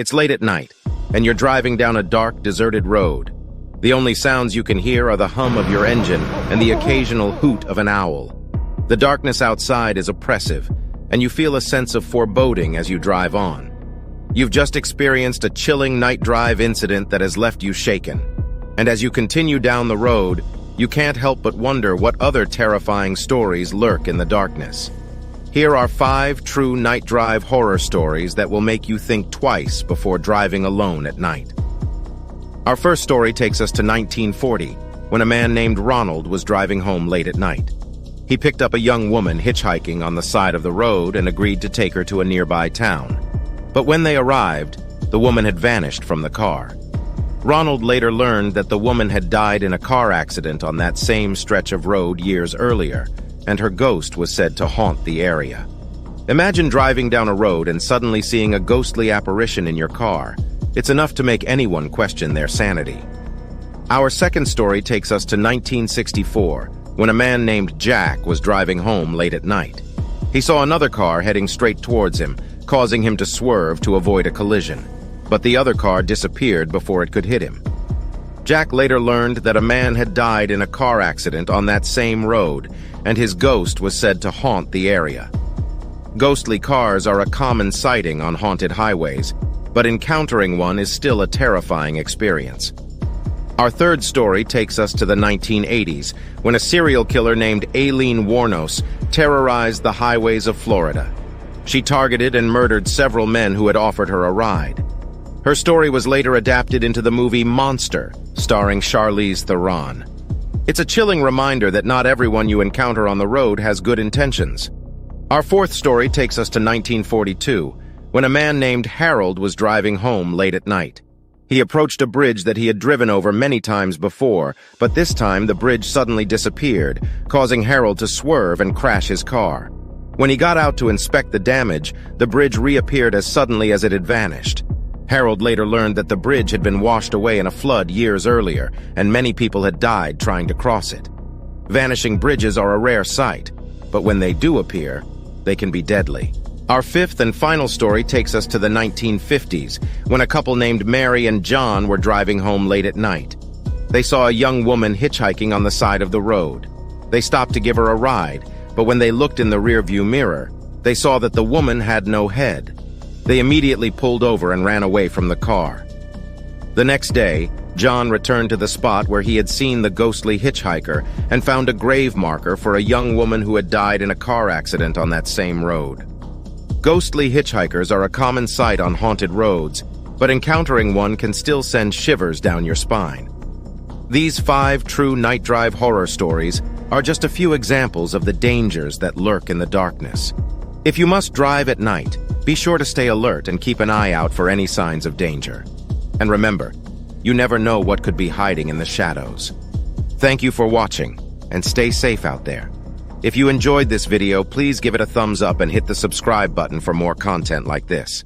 It's late at night, and you're driving down a dark, deserted road. The only sounds you can hear are the hum of your engine and the occasional hoot of an owl. The darkness outside is oppressive, and you feel a sense of foreboding as you drive on. You've just experienced a chilling night drive incident that has left you shaken. And as you continue down the road, you can't help but wonder what other terrifying stories lurk in the darkness. Here are 5 true night drive horror stories that will make you think twice before driving alone at night. Our first story takes us to 1940, when a man named Ronald was driving home late at night. He picked up a young woman hitchhiking on the side of the road and agreed to take her to a nearby town. But when they arrived, the woman had vanished from the car. Ronald later learned that the woman had died in a car accident on that same stretch of road years earlier, and her ghost was said to haunt the area. Imagine driving down a road and suddenly seeing a ghostly apparition in your car. It's enough to make anyone question their sanity. Our second story takes us to 1964, when a man named Jack was driving home late at night. He saw another car heading straight towards him, causing him to swerve to avoid a collision. But the other car disappeared before it could hit him. Jack later learned that a man had died in a car accident on that same road, and his ghost was said to haunt the area. Ghostly cars are a common sighting on haunted highways, but encountering one is still a terrifying experience. Our third story takes us to the 1980s, when a serial killer named Aileen Wuornos terrorized the highways of Florida. She targeted and murdered several men who had offered her a ride. Her story was later adapted into the movie Monster, starring Charlize Theron. It's a chilling reminder that not everyone you encounter on the road has good intentions. Our fourth story takes us to 1942, when a man named Harold was driving home late at night. He approached a bridge that he had driven over many times before, but this time the bridge suddenly disappeared, causing Harold to swerve and crash his car. When he got out to inspect the damage, the bridge reappeared as suddenly as it had vanished. Harold later learned that the bridge had been washed away in a flood years earlier, and many people had died trying to cross it. Vanishing bridges are a rare sight, but when they do appear, they can be deadly. Our fifth and final story takes us to the 1950s, when a couple named Mary and John were driving home late at night. They saw a young woman hitchhiking on the side of the road. They stopped to give her a ride, but when they looked in the rearview mirror, they saw that the woman had no head. They immediately pulled over and ran away from the car. The next day, John returned to the spot where he had seen the ghostly hitchhiker and found a grave marker for a young woman who had died in a car accident on that same road. Ghostly hitchhikers are a common sight on haunted roads, but encountering one can still send shivers down your spine. These 5 true night drive horror stories are just a few examples of the dangers that lurk in the darkness. If you must drive at night, be sure to stay alert and keep an eye out for any signs of danger. And remember, you never know what could be hiding in the shadows. Thank you for watching, and stay safe out there. If you enjoyed this video, please give it a thumbs up and hit the subscribe button for more content like this.